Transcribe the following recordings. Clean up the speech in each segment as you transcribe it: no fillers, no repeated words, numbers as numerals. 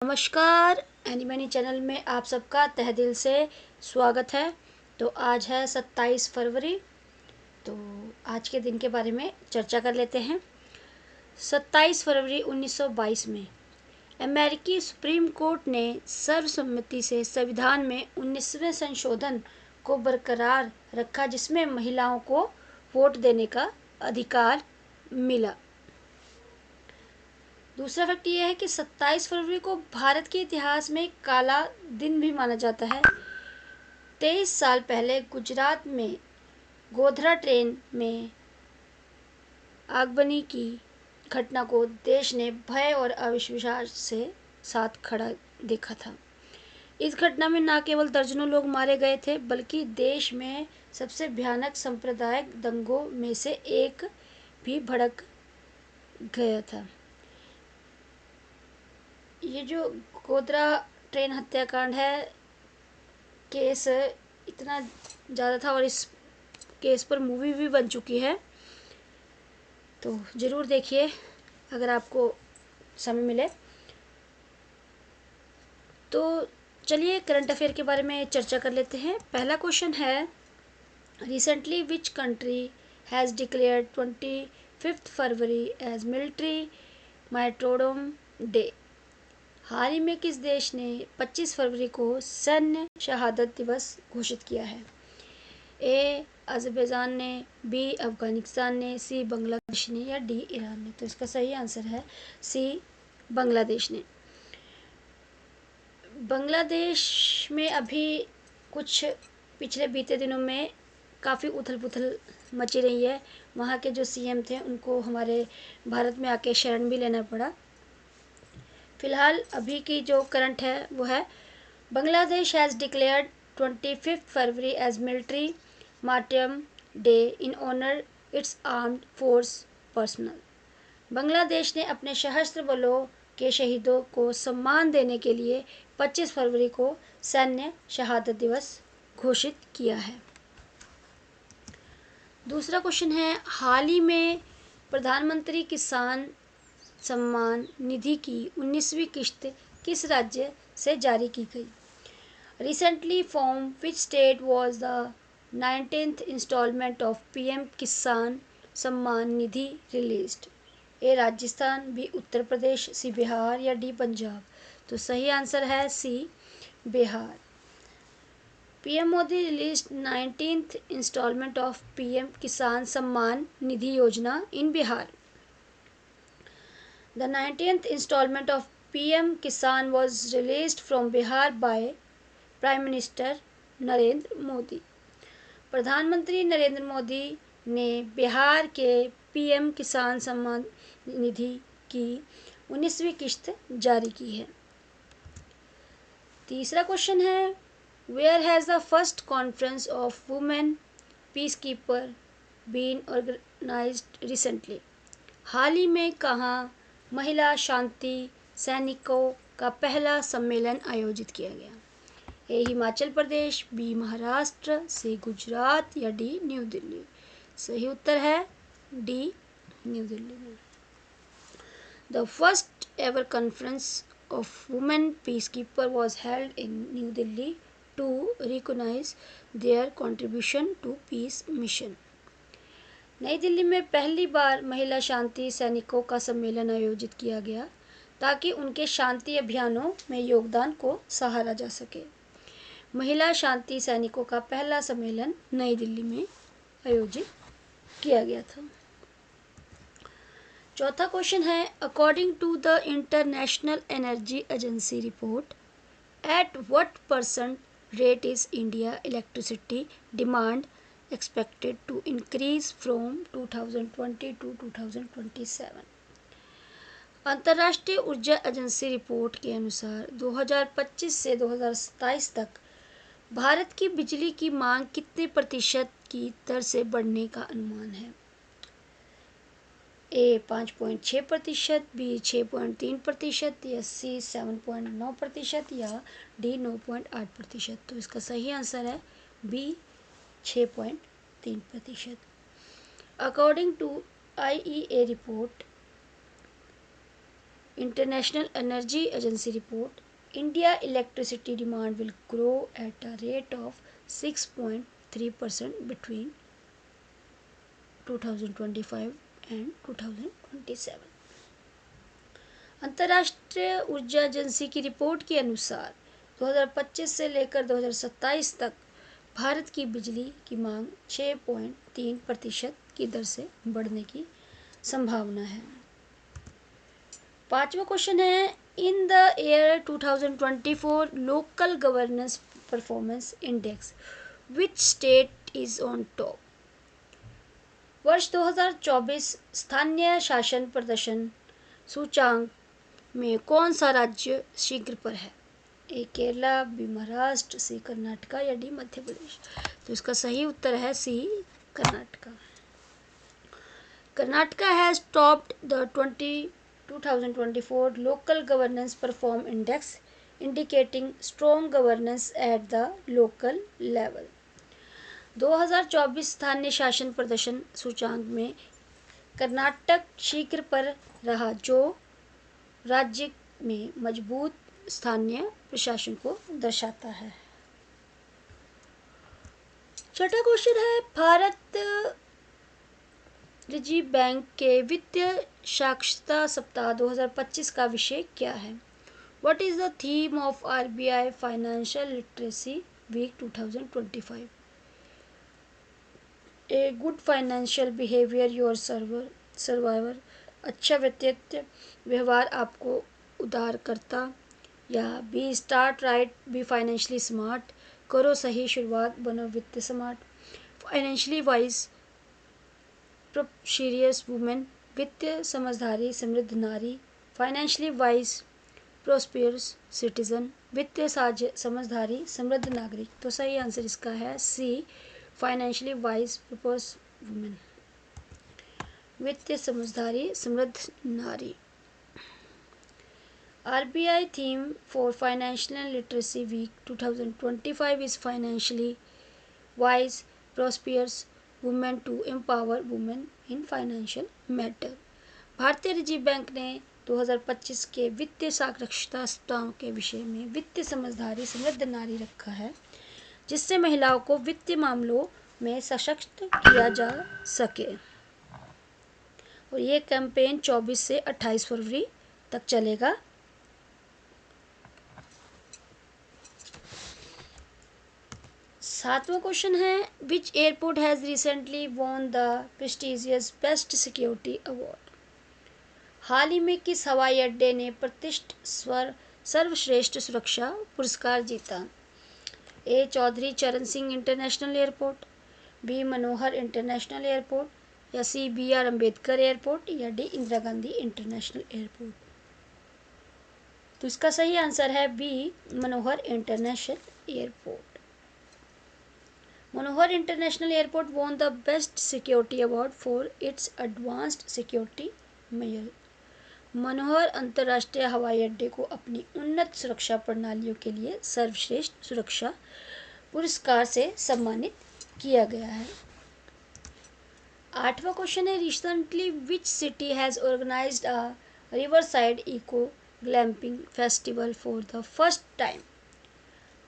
नमस्कार। Any money channel में आप सबका तहे दिल से स्वागत है। तो आज है 27 फरवरी। तो आज के दिन के बारे में चर्चा कर लेते हैं। 27 फरवरी 1922 में अमेरिकी सुप्रीम कोर्ट ने सर्वसम्मति से संविधान में 19वें संशोधन को बरकरार रखा, जिसमें महिलाओं को वोट देने का अधिकार मिला। दूसरा फैक्ट यह है कि 27 फरवरी को भारत के इतिहास में एक काला दिन भी माना जाता है। 23 साल पहले गुजरात में गोधरा ट्रेन में आगजनी की घटना को देश ने भय और अविश्वास से साथ खड़ा देखा था। इस घटना में न केवल दर्जनों लोग मारे गए थे, बल्कि देश में सबसे भयानक सांप्रदायिक दंगों में से एक भी भड़क गया था। ये जो गोधरा ट्रेन हत्याकांड है, केस इतना ज़्यादा था और इस केस पर मूवी भी बन चुकी है, तो ज़रूर देखिए अगर आपको समय मिले। तो चलिए करंट अफेयर के बारे में चर्चा कर लेते हैं। पहला क्वेश्चन है, recently which country has declared 25 February as military martyrdom day. हाल ही में किस देश ने 25 फरवरी को सैन्य शहादत दिवस घोषित किया है? ए अज़रबैजान ने, बी अफगानिस्तान ने, सी बांग्लादेश ने या डी ईरान ने। तो इसका सही आंसर है सी बांग्लादेश ने। बांग्लादेश में अभी कुछ पिछले बीते दिनों में काफ़ी उथल पुथल मची रही है। वहाँ के जो सीएम थे उनको हमारे भारत में आके शरण भी लेना पड़ा। फिलहाल अभी की जो करंट है वो है, Bangladesh has declared 25 February as military martyrdom day in honour its armed force personnel. Bangladesh ने अपने सशस्त्र बलों के शहीदों को सम्मान देने के लिए 25 फरवरी को सैन्य शहादत दिवस घोषित किया है। दूसरा क्वेश्चन है, हाल ही में प्रधानमंत्री किसान सम्मान निधि की 19वीं किश्त किस राज्य से जारी की गई? Recently from which state was the 19th instalment of PM Kisan Samman Nidhi released? A Rajasthan, B Uttar Pradesh, C Bihar या डी पंजाब। तो सही आंसर है C Bihar. PM Modi released 19th instalment of PM Kisan Samman निधि योजना इन Bihar. The 19th installment of PM Kisan was released from Bihar by Prime Minister Narendra Modi. प्रधानमंत्री नरेंद्र मोदी ने बिहार के PM Kisan Samman निधि की 19वीं किश्त जारी की है। तीसरा क्वेश्चन है, where has the first conference of women peacekeeper been organised recently? हाल ही में कहाँ महिला शांति सैनिकों का पहला सम्मेलन आयोजित किया गया? ए हिमाचल प्रदेश, बी महाराष्ट्र, सी गुजरात या डी न्यू दिल्ली। सही उत्तर है डी न्यू दिल्ली में। The first ever conference of women peacekeeper was held in New Delhi to recognize their contribution to peace mission. नई दिल्ली में पहली बार महिला शांति सैनिकों का सम्मेलन आयोजित किया गया ताकि उनके शांति अभियानों में योगदान को सराहा जा सके। महिला शांति सैनिकों का पहला सम्मेलन नई दिल्ली में आयोजित किया गया था। चौथा क्वेश्चन है, according to the International Energy Agency report, at what % rate is India electricity demand expected to increase from 2020 to 2027? अंतर्राष्ट्रीय ऊर्जा एजेंसी रिपोर्ट के अनुसार 2025 से 2027 तक भारत की बिजली की मांग कितने प्रतिशत की दर से बढ़ने का अनुमान है? ए 5.6%, बी 6.3% या सी 7.9% या डी 9.8%। तो इसका सही आंसर है बी 6.3%। अकॉर्डिंग टू IEA रिपोर्ट, International Energy Agency report, India electricity demand will grow at a rate of 6.3% between 2025 and 2027। अंतर्राष्ट्रीय ऊर्जा एजेंसी की रिपोर्ट के अनुसार 2025 से लेकर 2027 तक भारत की बिजली की मांग 6.3% की दर से बढ़ने की संभावना है। पांचवा क्वेश्चन है, in the year 2024 local governance performance index which state is on top. वर्ष 2024 स्थानीय शासन प्रदर्शन सूचांक में कौन सा राज्य शीघ्र पर है? A Kerala, B Maharashtra, C Karnataka या डी मध्य प्रदेश। तो इसका सही उत्तर है C Karnataka. Karnataka has topped the 2024 local governance perform index indicating strong governance at the local level. 2024 स्थानीय शासन प्रदर्शन सूचांक में कर्नाटक शीघ्र पर रहा, जो राज्य में मजबूत स्थानीय प्रशासन को दर्शाता है। छठा क्वेश्चन है, भारत रिजर्व बैंक के वित्तीय साक्षरता सप्ताह 2025 का विषय क्या है? What is the theme of RBI financial literacy week 2025? A good financial behaviour your survivor, अच्छा वित्तीय व्यवहार आपको उदार करता, या B start right be financially smart, करो सही शुरुआत बनो वित्तीय स्मार्ट, फाइनेंशियली वाइज प्रोस्पेरियस वुमेन, वित्तीय समझदारी समृद्ध नारी, फाइनेंशियली वाइज प्रोस्पेरियस सिटीजन, वित्तीय समझदारी समृद्ध नागरिक। तो सही आंसर इसका है सी फाइनेंशियली वाइज प्रोस्पेरियस वुमेन, वित्तीय समझदारी समृद्ध नारी। RBI theme for Financial Literacy Week 2025 is Financially Wise, Prosperous Women to Empower Women in Financial Matter। भारतीय रिजर्व बैंक ने 2025 के वित्तीय साक्षरता सप्ताह के विषय में वित्तीय समझदारी समृद्ध नारी रखा है, जिससे महिलाओं को वित्तीय मामलों में सशक्त किया जा सके। और ये कैंपेन 24 से 28 फरवरी तक चलेगा। सातवां क्वेश्चन है, which airport has recently won the prestigious best security award. हाल ही में किस हवाई अड्डे ने प्रतिष्ठित सर्वश्रेष्ठ सुरक्षा पुरस्कार जीता? A Chaudhary Charan Singh International Airport, B Manohar International Airport, या सी BR अम्बेडकर एयरपोर्ट, या D Indira Gandhi International Airport. तो इसका सही आंसर है B Manohar International Airport. Manohar International Airport won the Best Security Award for its advanced security measures। मनोहर अंतर्राष्ट्रीय हवाई अड्डे को अपनी उन्नत सुरक्षा प्रणालियों के लिए सर्वश्रेष्ठ सुरक्षा पुरस्कार से सम्मानित किया गया है। आठवां क्वेश्चन है, recently which city has organised a riverside eco glamping festival for the first time.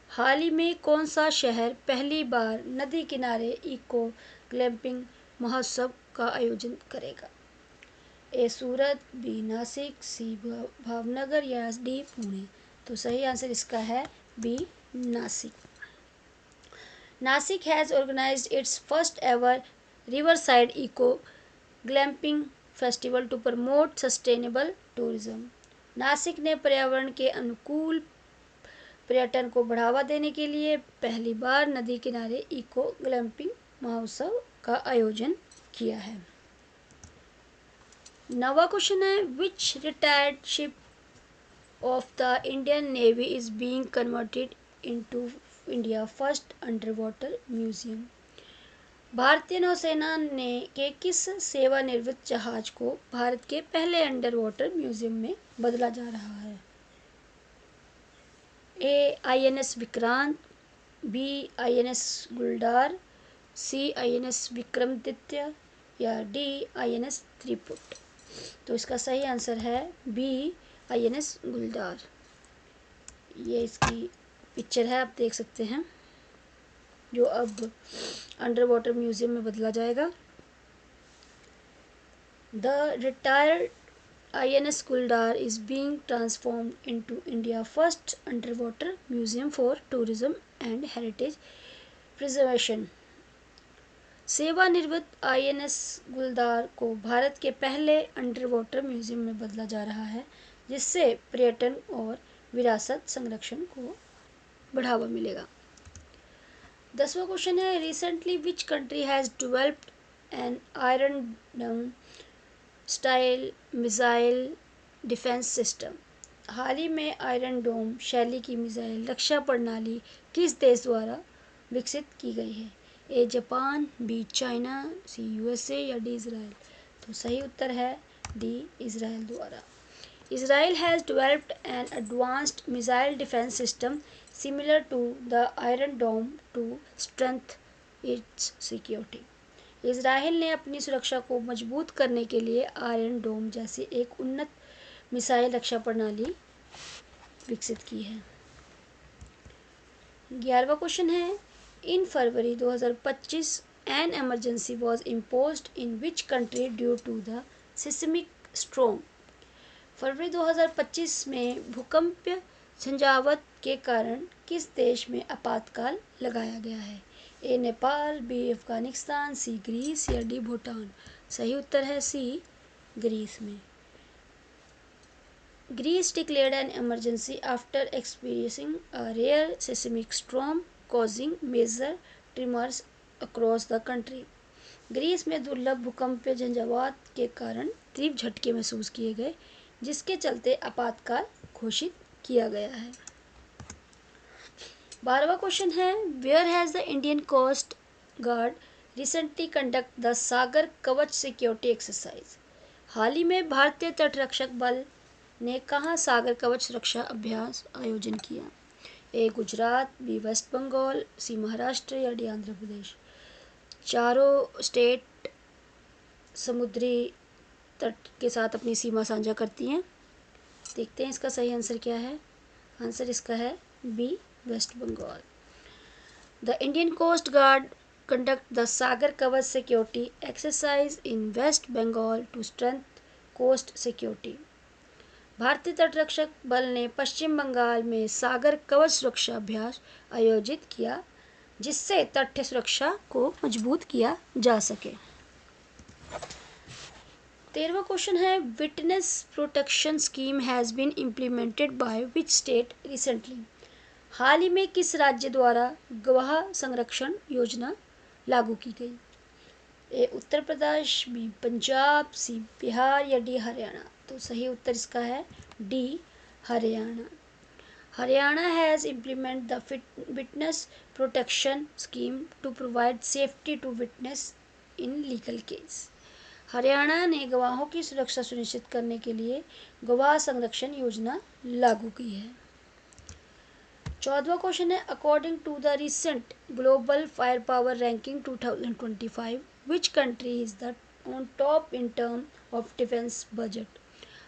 हाल ही में कौन सा शहर पहली बार नदी किनारे इको ग्लैम्पिंग महोत्सव का आयोजन करेगा? A Surat, B Nashik, C Bhavnagar, या डी पुणे। तो सही आंसर इसका है B Nashik. Nashik has organised its first ever riverside eco glamping festival to promote sustainable tourism. Nashik ने पर्यावरण के अनुकूल पर्यटन को बढ़ावा देने के लिए पहली बार नदी किनारे इको ग्लैम्पिंग महोत्सव का आयोजन किया है। नवा क्वेश्चन है, which retired ship of the Indian navy is being converted into India first underwater museum. भारतीय नौसेना ने के किस सेवानिवृत्त जहाज को भारत के पहले अंडर वाटर म्यूजियम में बदला जा रहा है? ए INS विक्रांत, बी INS गुलदार, सी INS विक्रमादित्य, या डी INS त्रिपुट। तो इसका सही आंसर है बी INS गुलदार। ये इसकी पिक्चर है, आप देख सकते हैं, जो अब अंडर वाटर म्यूजियम में बदला जाएगा। The retired INS Guldar is being transformed into India's first underwater museum for tourism and heritage preservation. सेवानिवृत्त INS गुलदार को भारत के पहले अंडर वाटर म्यूजियम में बदला जा रहा है, जिससे पर्यटन और विरासत संरक्षण को बढ़ावा मिलेगा। 10वां क्वेश्चन है, recently which country has developed an iron dome style missile defence system. हाल ही में आयरन डोम शैली की मिसाइल रक्षा प्रणाली किस देश द्वारा विकसित की गई है? A Japan, B China, C USA या डी इज़राइल। तो सही उत्तर है डी इज़राइल द्वारा। Israel has developed an advanced missile defense system similar to the Iron Dome to strengthen its security. Israel ने अपनी सुरक्षा को मजबूत करने के लिए आयरन डोम जैसी एक उन्नत मिसाइल रक्षा प्रणाली विकसित की है। 11वां क्वेश्चन है, in February 2025 an emergency was imposed in which country due to the seismic storm. फरवरी 2025 में भूकंपीय झंझावात के कारण किस देश में आपातकाल लगाया गया है? A Nepal, B Afghanistan, C Greece या डी भूटान। सही उत्तर है सी ग्रीस में। Greece declared an emergency after experiencing a rare seismic storm causing major tremors across the country. Greece में दुर्लभ भूकंपीय झंझावात के कारण तीव्र झटके महसूस किए गए, जिसके चलते आपातकाल घोषित किया गया है। 12वां क्वेश्चन है, where has the Indian coast guard recently conduct the Sagar Kavach security exercise. हाल ही में भारतीय तटरक्षक बल ने कहाँ सागर कवच सुरक्षा अभ्यास आयोजन किया? ए गुजरात, बी वेस्ट बंगाल, सी महाराष्ट्र या डी आंध्र प्रदेश। चारों स्टेट समुद्री तट के साथ अपनी सीमा साझा करती हैं। देखते हैं इसका सही आंसर क्या है। आंसर इसका है B West Bengal. The Indian coast guard conduct the Sagar Kavach security exercise in West Bengal to strength coast security. भारतीय तटरक्षक बल ने पश्चिम बंगाल में सागर कवच सुरक्षा अभ्यास आयोजित किया, जिससे तट सुरक्षा को मजबूत किया जा सके। 13वां क्वेश्चन है, witness protection scheme has been implemented by which state recently. हाल ही में किस राज्य द्वारा गवाह संरक्षण योजना लागू की गई? A Uttar Pradesh, B Punjab, C Bihar या डी हरियाणा। तो सही उत्तर इसका है D Haryana. Haryana has implement the witness protection scheme to provide safety to witness in legal case. Haryana ने गवाहों की सुरक्षा सुनिश्चित करने के लिए गवाह संरक्षण योजना लागू की है। 14वां क्वेश्चन है, according to the recent global fire power ranking 2025 which country is the on top in term of defence budget.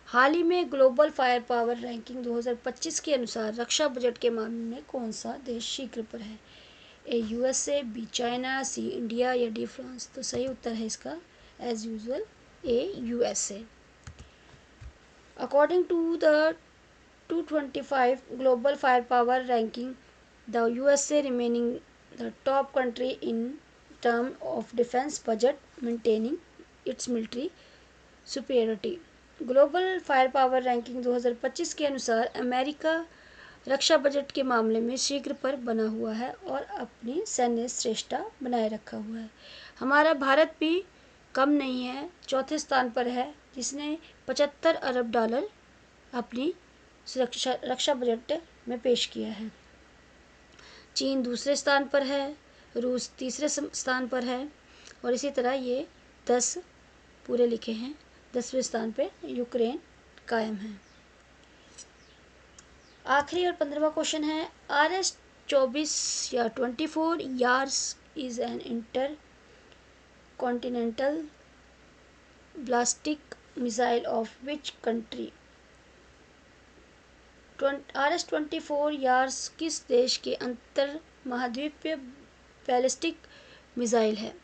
हाल ही में ग्लोबल फायर पावर रैंकिंग 2025 के अनुसार रक्षा बजट के मामले में कौन सा देश शीर्ष पर है? A USA, B China, C India या डी फ्रांस। तो सही उत्तर है इसका as usual A USA। According to the 225 global firepower ranking, the USA remaining the top country in terms of defense budget, maintaining its military superiority. Global fire power ranking 2025 के अनुसार America रक्षा budget के मामले में शीर्ष पर बना हुआ है और अपनी सैन्य श्रेष्ठता बनाए रखा हुआ है। हमारा भारत भी कम नहीं है, चौथे स्थान पर है, जिसने $75 अरब अपनी रक्षा बजट में पेश किया है। चीन दूसरे स्थान पर है, रूस तीसरे स्थान पर है और इसी तरह ये 10 पूरे लिखे हैं। 10वें स्थान पे यूक्रेन कायम है। आखिरी और 15वां क्वेश्चन है, RS-24 या 24 Yars is an intercontinental ballistic missile of which country. RS-24 किस देश के अंतर महाद्वीपीय बैलिस्टिक मिसाइल है?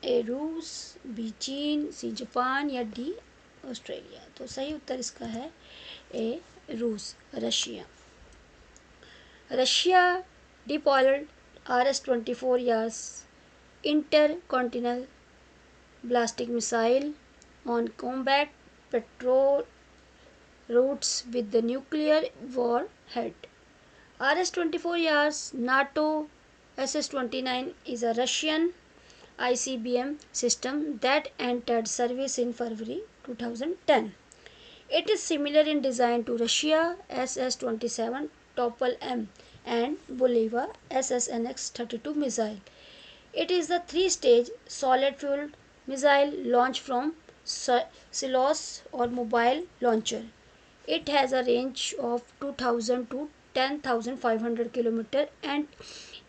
ए रूस, बी चीन, सी जापान या डी ऑस्ट्रेलिया। तो सही उत्तर इसका है ए रूस, Russia. Russia deployed RS-24 intercontinental ballistic missile on combat patrol routes with the nuclear warhead. RS-24 NATO SS-29 is a Russian ICBM system that entered service in February 2010. It is similar in design to Russia SS-27 Topol M and Bulava SSNX-32 missile. It is the three-stage solid-fuel missile launched from silos or mobile launcher. It has a range of 2,000 to 10,500 km and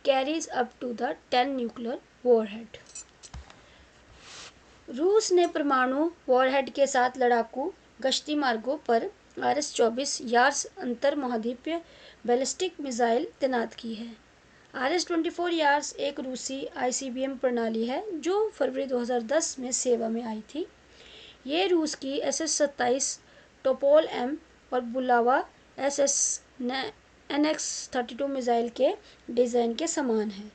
carries up to the 10 nuclear warhead. रूस ने परमाणु warhead के साथ लड़ाकू गश्ती मार्गों पर RS-24 years अंतर महाद्वीपीय बैलिस्टिक मिसाइल तैनात की है। RS-24 यार्स एक रूसी ICBM प्रणाली है जो फरवरी 2010 में सेवा में आई थी। ये रूस की SS-27 टोपोल M और बुलावा SSNX-32 मिसाइल के डिज़ाइन के समान है।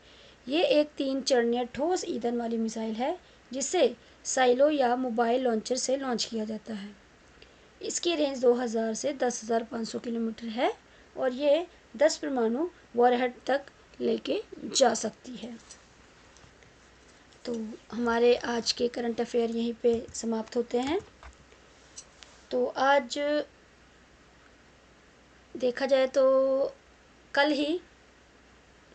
ये एक 3 चरणीय ठोस ईंधन वाली मिसाइल है जिसे साइलो या मोबाइल लॉन्चर से लॉन्च किया जाता है। इसकी रेंज 2000 से 10,500 किलोमीटर है और ये 10 परमाणु वॉरहेड तक लेके जा सकती है। तो हमारे आज के करंट अफेयर यहीं पे समाप्त होते हैं। तो आज देखा जाए तो कल ही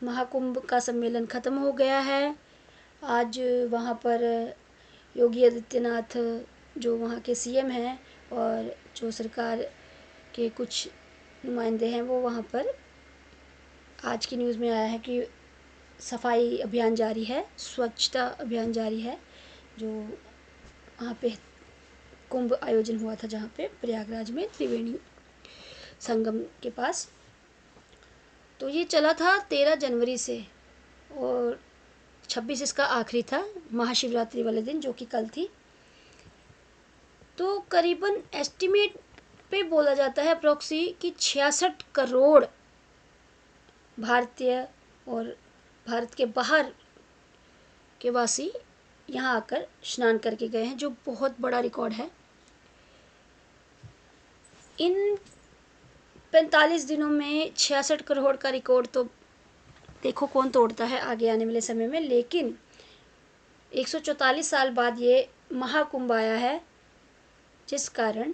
महाकुंभ का सम्मेलन ख़त्म हो गया है। आज वहाँ पर योगी आदित्यनाथ जो वहाँ के CM हैं और जो सरकार के कुछ नुमाइंदे हैं वो वहाँ पर, आज की न्यूज़ में आया है कि सफाई अभियान जारी है, स्वच्छता अभियान जारी है, जो वहाँ पे कुंभ आयोजन हुआ था जहाँ पे प्रयागराज में त्रिवेणी संगम के पास। तो ये चला था 13 जनवरी से और 26 इसका आखिरी था, महाशिवरात्रि वाले दिन, जो कि कल थी। तो करीबन एस्टिमेट पे बोला जाता है अप्रोक्सी कि 66 करोड़ भारतीय और भारत के बाहर के वासी यहाँ आकर स्नान करके गए हैं, जो बहुत बड़ा रिकॉर्ड है। इन 45 दिनों में 66 करोड़ का रिकॉर्ड तो देखो कौन तोड़ता है आगे आने वाले समय में। लेकिन 144 साल बाद ये महाकुंभ आया है, जिस कारण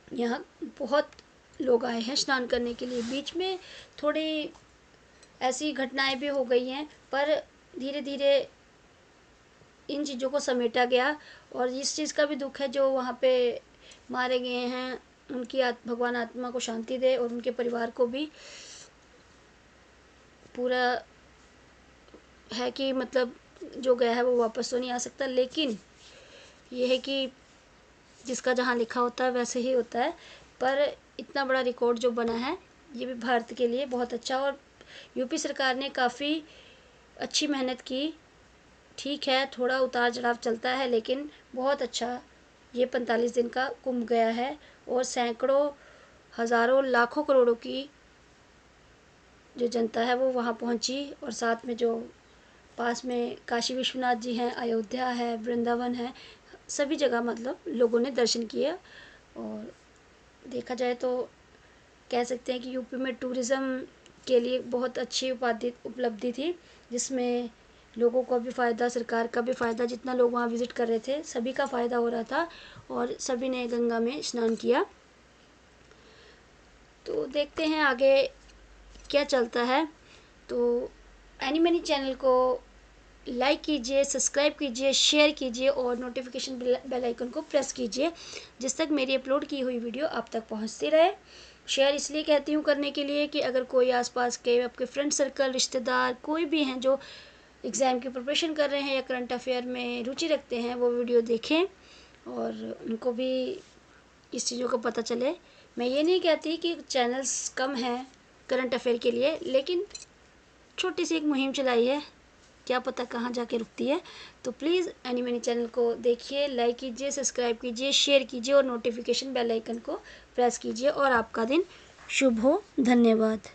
यहाँ बहुत लोग आए हैं स्नान करने के लिए। बीच में थोड़ी ऐसी घटनाएं भी हो गई हैं, पर धीरे धीरे इन चीज़ों को समेटा गया। और इस चीज़ का भी दुख है जो वहाँ पे मारे गए हैं, उनकी भगवान आत्मा को शांति दे और उनके परिवार को भी। पूरा है कि मतलब जो गया है वो वापस तो नहीं आ सकता, लेकिन ये है कि जिसका जहाँ लिखा होता है वैसे ही होता है। पर इतना बड़ा रिकॉर्ड जो बना है ये भी भारत के लिए बहुत अच्छा, और यूपी सरकार ने काफ़ी अच्छी मेहनत की। ठीक है, थोड़ा उतार चढ़ाव चलता है, लेकिन बहुत अच्छा ये 45 दिन का कुंभ गया है। और सैकड़ों, हज़ारों, लाखों करोड़ों की जो जनता है वो वहाँ पहुँची। और साथ में जो पास में काशी विश्वनाथ जी हैं, अयोध्या है, वृंदावन है, सभी जगह मतलब लोगों ने दर्शन किए। और देखा जाए तो कह सकते हैं कि यूपी में टूरिज़्म के लिए बहुत अच्छी उपलब्धि थी, जिसमें लोगों को भी फ़ायदा, सरकार का भी फ़ायदा। जितना लोग वहाँ विज़िट कर रहे थे सभी का फ़ायदा हो रहा था और सभी ने गंगा में स्नान किया। तो देखते हैं आगे क्या चलता है। तो एनी मनी चैनल को लाइक कीजिए, सब्सक्राइब कीजिए, शेयर कीजिए और नोटिफिकेशन बेल आइकन को प्रेस कीजिए, जिस तक मेरी अपलोड की हुई वीडियो आप तक पहुंचती रहे। शेयर इसलिए कहती हूँ करने के लिए कि अगर कोई आसपास के आपके फ्रेंड सर्कल, रिश्तेदार कोई भी हैं जो एग्ज़ाम की प्रिपरेशन कर रहे हैं या करंट अफेयर में रुचि रखते हैं, वो वीडियो देखें और उनको भी इस चीज़ों का पता चले मैं ये नहीं कहती कि चैनल्स कम हैं करंट अफेयर के लिए, लेकिन छोटी सी एक मुहिम चलाई है, क्या पता कहाँ जाके रुकती है। तो प्लीज़ एनी मनी चैनल को देखिए, लाइक कीजिए, सब्सक्राइब कीजिए, शेयर कीजिए और नोटिफिकेशन बेल आइकन को प्रेस कीजिए। और आपका दिन शुभ हो। धन्यवाद।